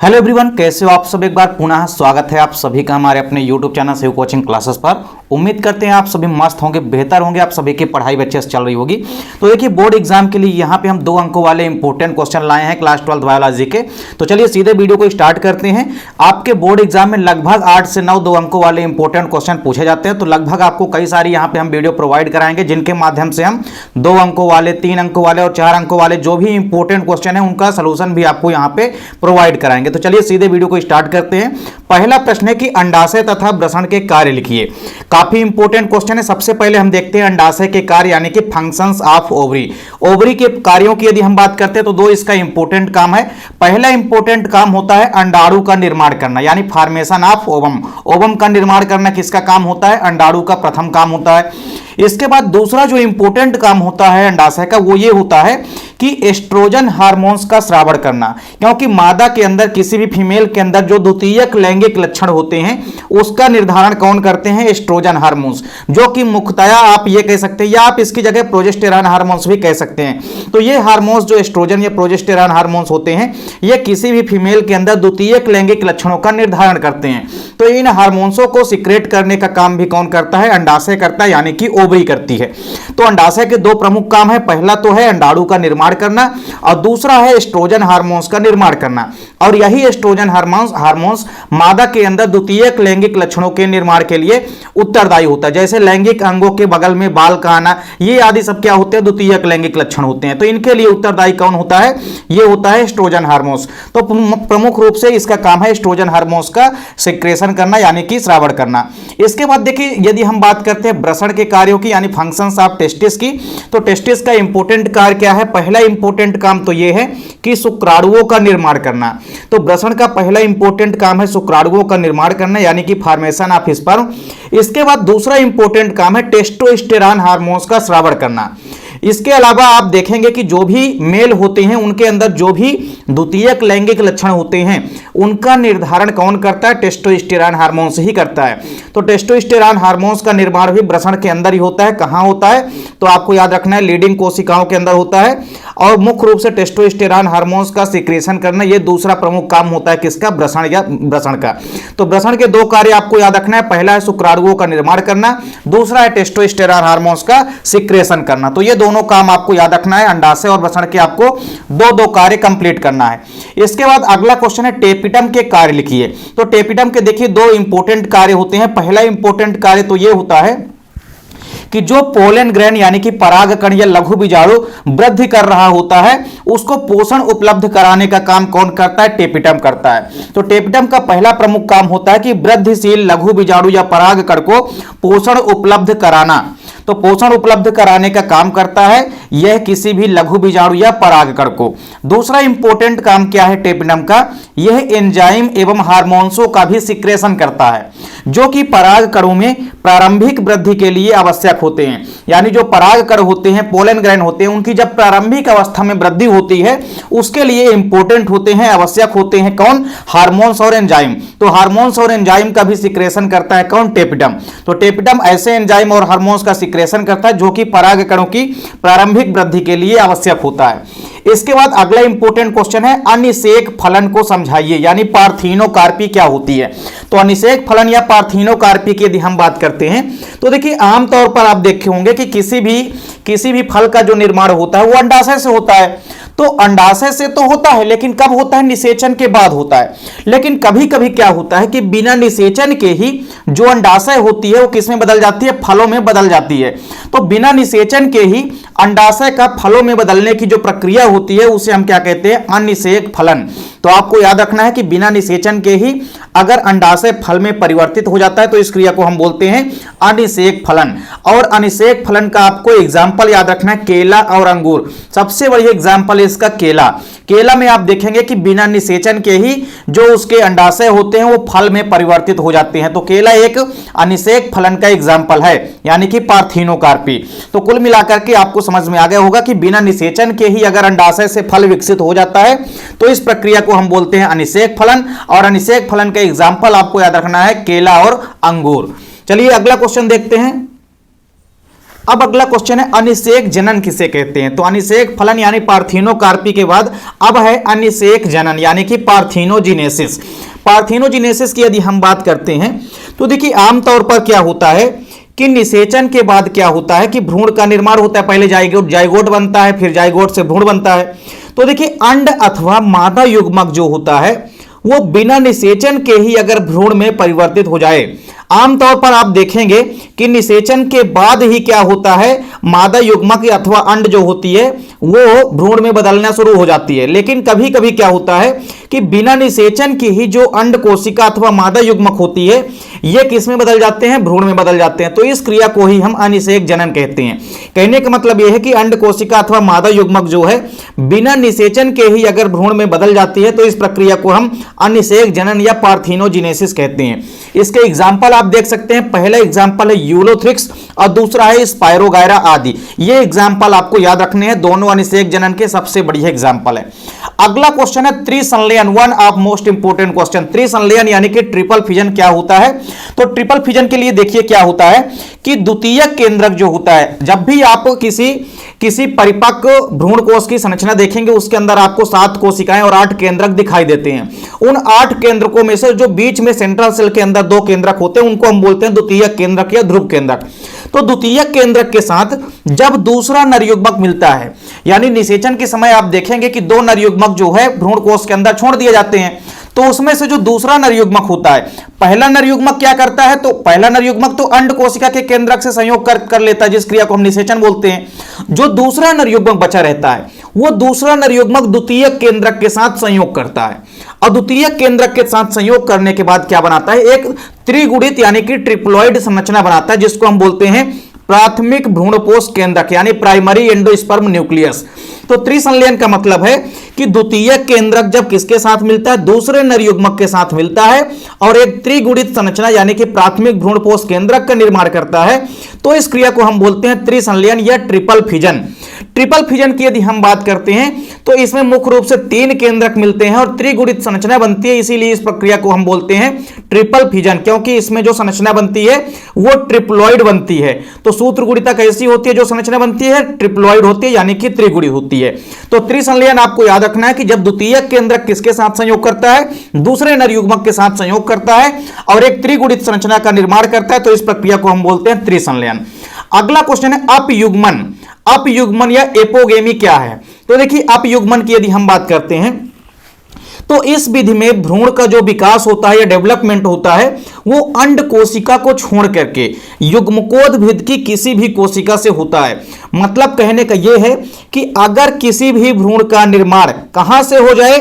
Hello everyone, कैसे हो आप सब। एक बार पुनः स्वागत है आप सभी का हमारे अपने YouTube channel Shiv coaching classes पर। उम्मीद करते हैं आप सभी मस्त होंगे, बेहतर होंगे, आप सभी की पढ़ाई भी अच्छे से चल रही होगी। तो देखिए, बोर्ड एग्जाम के लिए यहाँ पे हम 2 अंकों वाले इंपॉर्टेंट क्वेश्चन लाए हैं क्लास 12 बायोलॉजी के। तो चलिए सीधे वीडियो को स्टार्ट करते हैं। आपके बोर्ड एग्जाम में लगभग 8 से 9 2 अंकों वाले इंपॉर्टेंट क्वेश्चन पूछे जाते हैं। तो लगभग आपको कई सारी यहाँ पे हम वीडियो प्रोवाइड कराएंगे, जिनके माध्यम से हम 2 अंकों वाले, 3 अंकों वाले और 4 अंकों वाले जो भी इंपॉर्टेंट क्वेश्चन है उनका सोल्यूशन भी आपको यहाँ पे प्रोवाइड कराएंगे। तो चलिए सीधे वीडियो को स्टार्ट करते हैं। पहला प्रश्न है कि अंडाशय तथा वृषण के कार्य लिखिए। काफी इंपॉर्टेंट क्वेश्चन है। सबसे पहले हम देखते हैं अंडाशय के कार्य यानी कि फंक्शंस ऑफ ओवरी। ओवरी के कार्यों की यदि हम बात करते हैं तो 2 इसका इंपॉर्टेंट काम है। पहला इंपॉर्टेंट काम होता है अंडाणु का निर्माण करना यानी फॉर्मेशन ऑफ ओवम। ओवम का निर्माण करना किसका काम होता है? अंडाणु का प्रथम काम होता है। इसके बाद दूसरा जो इंपॉर्टेंट काम होता है अंडाशय का वो ये होता है कि एस्ट्रोजन हार्मोन्स का स्रावण करना, क्योंकि मादा के अंदर, किसी भी फीमेल के अंदर जो द्वितीयक लैंगिक लक्षण होते हैं उसका निर्धारण कौन करते हैं? एस्ट्रोजन हार्मोन्स, जो कि मुख्यतया आप ये कह सकते हैं या आप इसकी जगह प्रोजेस्टेरॉन हार्मोन्स भी कह सकते हैं। तो ये हार्मोन्स जो एस्ट्रोजन या प्रोजेस्टेरॉन हार्मोन्स होते हैं ये किसी भी फीमेल के अंदर द्वितीयक लैंगिक लक्षणों का निर्धारण करते हैं। तो इन हार्मोन्सों को सीक्रेट करने का काम भी कौन करता है? अंडाशय करता है, यानी कि ओवरी करती है। तो अंडाशय के 2 प्रमुख काम है। पहला तो है अंडाणु का निर्माण करना और दूसरा है एस्ट्रोजन हार्मोन्स का निर्माण करना। और यही एस्ट्रोजन हार्मोन्स मादा के अंदर द्वितीयक लैंगिक लक्षणों के निर्माण के लिए उत्तरदायी होता है। जैसे लैंगिक अंगों के बगल में बाल का आना, ये आदि सब क्या होते हैं? द्वितीयक लैंगिक लक्षण होते हैं। तो इनके लिए उत्तरदायी कौन होता है? ये होता है एस्ट्रोजन हार्मोन्स। तो प्रमुख रूप से इसका काम है एस्ट्रोजन हार्मोन्स का सिक्रेशन करना यानी कि स्रावण करना। इसके बाद देखिए, यदि हम बात करते हैं वृषण के कार्यों की यानी फंक्शंस ऑफ टेस्टिस की, तो टेस्टिस का इंपॉर्टेंट कार्य क्या है? पहला इंपॉर्टेंट काम तो यह है कि शुक्राणुओं का निर्माण करना। तो वृषण का पहला इंपॉर्टेंट काम है शुक्राणुओं का निर्माण करना यानी कि फॉर्मेशन ऑफ स्पर्म। इसके बाद दूसरा इंपॉर्टेंट काम है टेस्टोस्टेरॉन हार्मोन्स का स्रावण करना। इसके अलावा आप देखेंगे कि जो भी मेल होते हैं उनके अंदर जो भी द्वितीयक लैंगिक लक्षण होते हैं उनका निर्धारण कौन करता है? टेस्टोस्टेरॉन हार्मोन्स ही करता है। तो टेस्टोस्टेरॉन हार्मोन्स का निर्माण भी वृषण के अंदर ही होता है। कहां होता है? तो आपको याद रखना है लीडिंग कोशिकाओं के अंदर होता है। और मुख्य रूप से टेस्टोस्टेरॉन हार्मोन्स का सीक्रेशन करना यह दूसरा प्रमुख काम होता है किसका? वृषण का। तो वृषण के 2 कार्य आपको याद रखना है। पहला है शुक्राणुओं का निर्माण करना, दूसरा है टेस्टोस्टेरॉन हार्मोन्स का सीक्रेशन करना। तो ये दोनों काम आपको याद रखना है। अंडाशय और वृषण के आपको 2 कार्य कंप्लीट करना है। इसके बाद अगला क्वेश्चन है टेपिटम के कार्य लिखिए। तो टेपिटम के देखिए 2 इंपॉर्टेंट कार्य होते हैं। पहला इंपॉर्टेंट कार्य तो ये होता है कि जो पोलन ग्रैन यानी कि परागकण या लघु बीजाणु वृद्धि कर रहा होता है उसको पोषण उपलब्ध कराने का काम कौन करता है? टेपिटम करता है। तो टेपिटम का पहला प्रमुख काम होता है कि वृद्धिशील लघु बीजाणु या परागकण को पोषण उपलब्ध कराना। तो पोषण उपलब्ध कराने का काम करता है यह किसी भी लघु बीजाणु या परागकण को। दूसरा इंपॉर्टेंट काम क्या है टेपिटम का? यह एंजाइम एवं हार्मोन्सों का भी सिक्रेशन करता है जो कि परागकणों में प्रारंभिक वृद्धि के लिए आवश्यक होते हैं। यानी जो परागकण होते हैं, पोलन ग्रैन होते हैं, उनकी जब प्रारंभिक अवस्था में वृद्धि होती है उसके लिए इंपॉर्टेंट होते हैं, आवश्यक होते हैं कौन? हार्मोन्स और एंजाइम। तो हार्मोन्स और एंजाइम का भी सिक्रेशन करता है कौन? टेपिटम। तो टेपिटम ऐसे एंजाइम और हार्मोन्स का सिक्रेशन करता है जो कि परागकणों की प्रारंभिक वृद्धि के लिए आवश्यक होता है। इसके बाद अगला इंपॉर्टेंट क्वेश्चन है अनिषेक फलन को समझाइए यानी पार्थिनोकार्पी क्या होती है? तो अनिषेक फलन या पार्थिनोकार्पी की यदि हम बात करते हैं तो देखिए, आमतौर पर आप देखे होंगे कि किसी भी फल का जो निर्माण होता है वो अंडाशय से होता है। तो अंडाशय से तो होता है, लेकिन कब होता है? निषेचन के बाद होता है। लेकिन कभी कभी क्या होता है कि बिना निषेचन के ही जो अंडाशय होती है वो किस में बदल जाती है? फलों में बदल जाती है। तो बिना निषेचन के ही अंडाशय का फलों में बदलने की जो प्रक्रिया होती है उसे हम क्या कहते हैं? अनिषेक फलन। तो आपको याद रखना है कि बिना निषेचन के ही अगर अंडाशय फल में परिवर्तित हो जाता है तो इस क्रिया को हम बोलते हैं अनिषेक फलन। और अनिषेक फलन का आपको एग्जाम्पल याद रखना है केला और अंगूर। सबसे बढ़िया एग्जाम्पल है इसका केला। केला में आप देखेंगे कि बिना निषेचन के ही जो उसके अंडाशय होते हैं वो फल में परिवर्तित हो जाते हैं। तो केला एक अनिषेक फलन का एग्जाम्पल है यानी कि पार्थिनोकार्पी। तो कुल मिलाकर के आपको समझ में आ गया होगा कि बिना निषेचन के ही अगर अंडाशय से फल विकसित हो जाता है तो इस प्रक्रिया को हम बोलते हैं अनिषेक फलन। और अनिषेक फलन का एग्जाम्पल आपको याद रखना है केला और अंगूर। चलिए अगला क्वेश्चन देखते हैं। अब अगला क्वेश्चन है अनिषेक जनन किसे कहते हैं। तो अनिषेक फलन यानी पार्थिनोकार्पी के बाद अब है अनिषेक जनन यानी कि पार्थिनोजिनेसिस। पार्थिनोजिनेसिस की यदि हम बात करते हैं तो देखिए आमतौर पर क्या होता है कि निषेचन के बाद क्या होता है कि भ्रूण का निर्माण होता है। पहले जाइगोट बनता है, फिर जाइगोट से भ्रूण बनता है। तो देखिए अंड अथवा मादा युग्मक जो होता है वो बिना निषेचन के ही अगर भ्रूण में परिवर्तित हो जाए, आमतौर पर आप देखेंगे कि निषेचन के बाद ही क्या होता है, मादा युग्मक अथवा अंड जो होती है वो भ्रूण में बदलना शुरू हो जाती है। लेकिन कभी कभी क्या होता है कि बिना निषेचन की ही जो अंड कोशिका अथवा मादा युग्मक होती है ये किस में बदल जाते हैं, भ्रूण में बदल जाते हैं। तो इस क्रिया को ही हम अनिषेक जनन कहते हैं। कहने का मतलब यह है कि अंड कोशिका अथवा मादा युग्मक जो है बिना निषेचन के ही अगर भ्रूण में बदल जाती है तो इस प्रक्रिया को हम अनिषेक जनन या पार्थिनोजिनेसिस कहते हैं। इसके एग्जाम्पल आप देख सकते हैं। पहला एग्जाम्पल है यूलोथ्रिक्स और दूसरा है स्पायरोगायरा आदि। ये एग्जाम्पल आपको याद रखने हैं, दोनों अनिषेक जनन के सबसे बढ़िया एग्जाम्पल है। अगला क्वेश्चन है त्रिसंलयन, one of most important question. त्रिसंलयन यानी कि ट्रिपल फिजन क्या होता है। तो ट्रिपल फिजन के लिए देखिए क्या होता है कि द्वितीयक केंद्रक जो होता है, जब भी आप किसी परिपक्व भ्रूण कोश की संरचना देखेंगे उसके अंदर आपको 7 कोशिकाएं और 8 केंद्रक दिखाई देते हैं। उन 8 केंद्रकों में से जो बीच में सेंट्रल सेल के अंदर 2 केंद्रक होते हैं उनको हम बोलते हैं द्वितीयक केंद्रक या ध्रुव केंद्रक। तो द्वितीयक केंद्रक के साथ जब दूसरा नरयुग्मक मिलता है, यानी निषेचन के समय आप देखेंगे कि 2 नरयुग्मक जो है भ्रूण कोश के अंदर छोड़ दिए जाते हैं। तो उसमें से जो दूसरा नरयुग्मक होता है, पहला नरयुग्मक क्या करता है, तो पहला नरयुग्मक तो अंड कोशिका के केंद्रक से संयोग कर लेता है, जिस क्रिया को हम निषेचन बोलते हैं। जो दूसरा नरयुग्मक बचा रहता है वो दूसरा नरयुग्मक द्वितीयक केंद्रक के साथ संयोग करता है और द्वितीयक केंद्रक के साथ संयोग करने के बाद क्या बनाता है, एक त्रिगुणित यानी कि ट्रिप्लॉइड संरचना बनाता है, जिसको हम बोलते हैं प्राथमिक भ्रूणपोष केंद्रक यानी प्राइमरी एंडोस्पर्म न्यूक्लियस। तो त्रिसंलयन का मतलब है कि द्वितीयक केंद्रक जब किसके साथ मिलता है, दूसरे नरयुग्मक के साथ मिलता है और एक त्रिगुणित संरचना यानी कि प्राथमिक भ्रूणपोष केंद्रक का निर्माण करता है, तो इस क्रिया को हम बोलते हैं त्रिसंलयन या ट्रिपल फिजन। ट्रिपल फिजन की यदि हम बात करते हैं तो इसमें मुख्य रूप से 3 केंद्रक मिलते हैं और त्रिगुणित संरचना बनती है, इसीलिए इस प्रक्रिया को हम बोलते हैं ट्रिपल फिजन, क्योंकि इसमें जो संरचना बनती है वो ट्रिप्लॉइड बनती है। तो सूत्र गुणिता कैसी होती है, जो संरचना बनती है ट्रिप्लॉइड होती है यानी कि त्रिगुणी होती है। तो त्रिसंलयन आपको याद रखना है कि जब द्वितीयक केंद्रक किसके साथ संयोग करता है, दूसरे नरयुग्मक के साथ संयोग करता है और एक त्रिगुणित संरचना का निर्माण करता है, तो इस प्रक्रिया को हम बोलते हैं त्रिसंलयन। अगला क्वेश्चन है अपयुग्मन। अपयुग्मन या एपोगेमी क्या है। तो देखिए अपयुग्मन की यदि हम बात करते हैं तो इस विधि में भ्रूण का जो विकास होता है या डेवलपमेंट होता है वो अंड कोशिका को छोड़ करके युग्मकोद्भिद की किसी भी कोशिका से होता है। मतलब कहने का यह है कि अगर किसी भी भ्रूण का निर्माण कहां से हो जाए,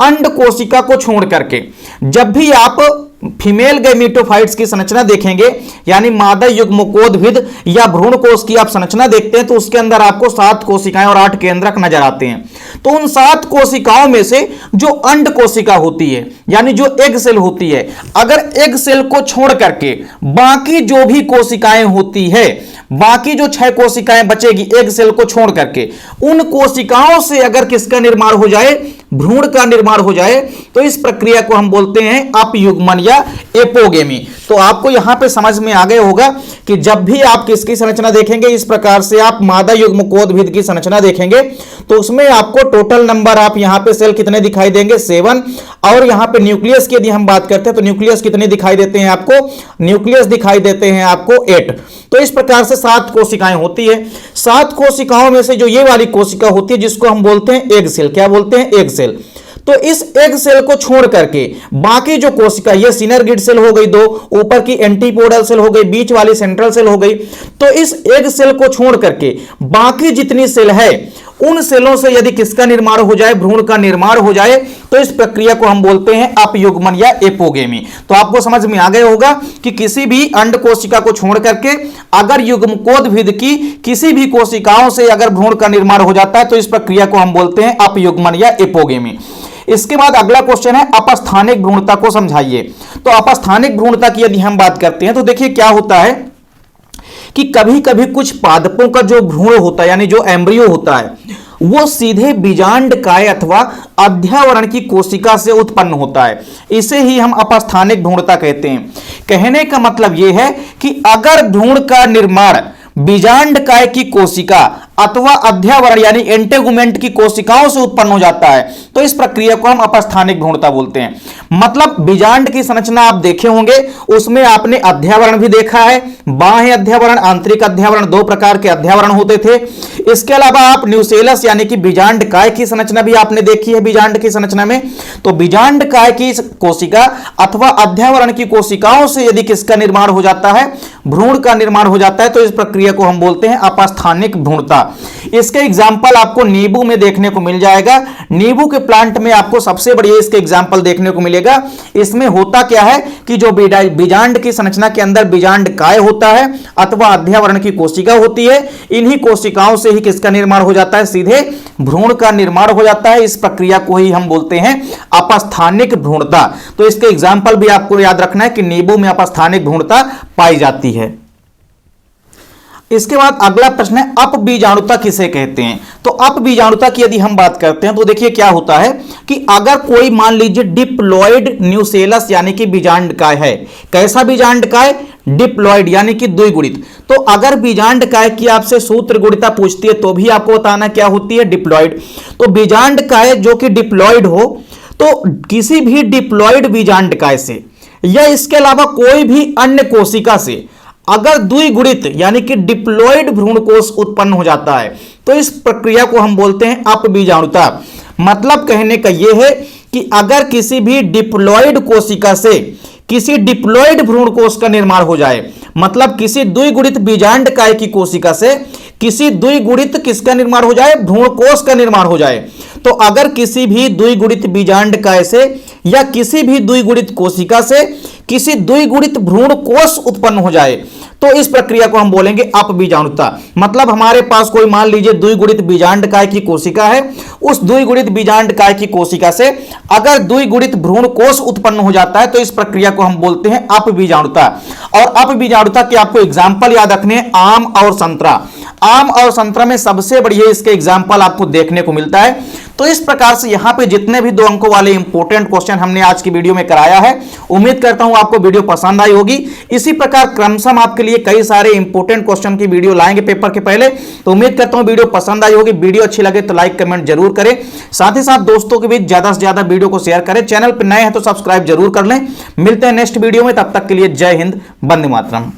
अंड कोशिका को छोड़ करके। जब भी आप फीमेल गैमेटोफाइट्स की संरचना देखेंगे यानी मादा युग्मकोद्भिद या भ्रूण कोश की आप संरचना देखते हैं तो उसके अंदर आपको 7 कोशिकाएं और 8 केंद्रक नजर आते हैं। तो उन 7 कोशिकाओं में से जो अंड कोशिका होती है यानी जो एग सेल होती है, अगर एग सेल को छोड़ करके बाकी जो भी कोशिकाएं होती है, बाकी जो 6 कोशिकाएं बचेगी एग सेल को छोड़ करके, उन कोशिकाओं से अगर किसका निर्माण हो जाए, भ्रूण का निर्माण हो जाए, तो इस प्रक्रिया को हम बोलते हैं अपयुग्मन या एपोगेमी। तो आपको यहां पे समझ में आ गया होगा कि जब भी आप किसकी संरचना देखेंगे, इस प्रकार से आप मादा युग्मकोद्भिद की संरचना देखेंगे तो उसमें आपको टोटल नंबर आप यहां पे सेल कितने दिखाई देंगे, 7। और यहां पे न्यूक्लियस की यदि हम बात करते हैं तो न्यूक्लियस कितने दिखाई देते हैं आपको, न्यूक्लियस दिखाई देते हैं आपको 8। तो इस प्रकार से 7 कोशिकाएं होती है। 7 कोशिकाओं में से जो ये वाली कोशिका होती है जिसको हम बोलते हैं एग सेल, क्या बोलते हैं, एग सेल। तो इस एग सेल को छोड़ करके बाकी जो कोशिका, ये सिनरगिड सेल हो गई 2, ऊपर की एंटीपोडल सेल हो गई, बीच वाली सेंट्रल सेल हो गई, तो इस एग सेल को छोड़ करके बाकी जितनी सेल है उन सेलों से यदि किसका निर्माण हो जाए, भ्रूण का निर्माण हो जाए, तो इस प्रक्रिया को हम बोलते हैं अपयुग्मन या एपोगेमी। तो आपको समझ में आ गया होगा कि किसी भी अंड कोशिका को छोड़ करके अगर युग्मकोद्भिद की किसी भी कोशिकाओं से अगर भ्रूण का निर्माण हो जाता है तो इस प्रक्रिया को हम बोलते हैं अपयुग्मन या एपोगेमी। इसके बाद अगला क्वेश्चन है अपस्थानिक भ्रूणता को समझाइए। तो अपस्थानिक भ्रूणता की यदि हम बात करते हैं तो देखिए क्या होता है कि कभी कभी कुछ पादपों का जो भ्रूण होता है यानी जो एम्ब्रियो होता है वो सीधे बीजांडकाय अथवा अध्यावरण की कोशिका से उत्पन्न होता है, इसे ही हम अपस्थानिक भ्रूणता कहते हैं। कहने का मतलब यह है कि अगर भ्रूण का निर्माण बीजांडकाय की कोशिका अथवा अध्यावरण यानी एंटेगुमेंट की कोशिकाओं से उत्पन्न हो जाता है, तो इस प्रक्रिया को हम अपस्थानिक भ्रूणता बोलते हैं। मतलब बीजांड की संरचना आप देखे होंगे, उसमें आपने अध्यावरण भी देखा है, बाह्य अध्यावरण, आंतरिक अध्यावरण, दो प्रकार के अध्यावरण होते थे। इसके अलावा आप न्यूसेलस यानी कि बीजांडकाय की संरचना भी आपने देखी है बीजांड की संरचना में। तो बीजांडकाय की कोशिका अथवा अध्यावरण की कोशिकाओं से यदि किसका निर्माण हो जाता है, भ्रूण का निर्माण हो जाता है, तो इस प्रक्रिया को हम बोलते हैं अपस्थानिक भ्रूणता। इसके एग्जाम्पल आपको नींबू में देखने को मिल जाएगा। नींबू के प्लांट में आपको सबसे बढ़िया इसके एग्जाम्पल देखने को मिलेगा। इसमें होता क्या है कि जो बीजांड की संरचना के अंदर बीजांडकाय होता है अथवा अध्यावरण की कोशिका होती है, इन्हीं कोशिकाओं से ही किसका निर्माण हो जाता है, सीधे भ्रूण का निर्माण हो जाता है। इस प्रक्रिया को ही हम बोलते हैं अपस्थानिक भ्रूणता। तो इसके एग्जाम्पल भी आपको याद रखना है कि नींबू में अपस्थानिक भ्रूणता पाई जाती है। इसके बाद अगला प्रश्न है अपबीजाणुता किसे कहते हैं। तो अपबीजाणुता की यदि हम बात करते हैं तो देखिए क्या होता है कि अगर कोई मान लीजिए डिप्लॉयड न्यूसेलस यानी कि बीजांडकाय है। कैसा बीजांडकाय, डिप्लॉयड यानी कि द्विगुणित। तो अगर बीजांडकाय की आपसे सूत्र गुणिता पूछती है तो भी आपको बताना क्या होती है, डिप्लॉयड। तो बीजांडकाय जो कि डिप्लॉयड हो, तो किसी भी डिप्लॉयड बीजांडकाय से या इसके अलावा कोई भी अन्य कोशिका से अगर द्विगुणित यानी कि डिप्लॉयड भ्रूणकोश उत्पन्न हो जाता है, तो इस प्रक्रिया को हम बोलते हैं अपबीजाणुता। मतलब कहने का यह है कि अगर किसी भी डिप्लॉयड कोशिका से किसी डिप्लॉयड भ्रूणकोश का निर्माण हो जाए, मतलब किसी द्विगुणित बीजांडकाय की कोशिका से किसी द्विगुणित किसका निर्माण हो जाए, भ्रूणकोश का निर्माण हो जाए। तो अगर किसी भी द्विगुणित बीजांडकाय से या किसी भी द्विगुणित कोशिका से किसी द्विगुणित भ्रूणकोश उत्पन्न हो जाए, तो इस प्रक्रिया को हम बोलेंगे अपबीजाणुता। मतलब हमारे पास कोई मान लीजिए द्विगुणित बीजांडकाय की कोशिका है, उस द्विगुणित बीजांडकाय की कोशिका से अगर द्विगुणित भ्रूणकोश उत्पन्न हो जाता है, तो इस प्रक्रिया को हम बोलते हैं अपबीजाणुता। और अपबीजाणुता के आपको एग्जाम्पल याद रखने हैं, आम और संतरा। आम और संतरा में सबसे बढ़िया इसके एग्जाम्पल आपको देखने को मिलता है। तो इस प्रकार से यहां पे जितने भी 2 अंकों वाले इंपॉर्टेंट क्वेश्चन हमने आज की वीडियो में कराया है, उम्मीद करता हूं आपको वीडियो पसंद आई होगी। इसी प्रकार क्रमशः आपके लिए कई सारे इंपॉर्टेंट क्वेश्चन की वीडियो लाएंगे पेपर के पहले। तो उम्मीद करता हूं वीडियो पसंद आई होगी। वीडियो अच्छी लगे तो लाइक कमेंट जरूर करें, साथ ही साथ दोस्तों के बीच ज्यादा से ज्यादा वीडियो को शेयर करें। चैनल पर नए हैं तो सब्सक्राइब जरूर कर लें। मिलते हैं नेक्स्ट वीडियो में, तब तक के लिए जय हिंद, वंदे मातरम।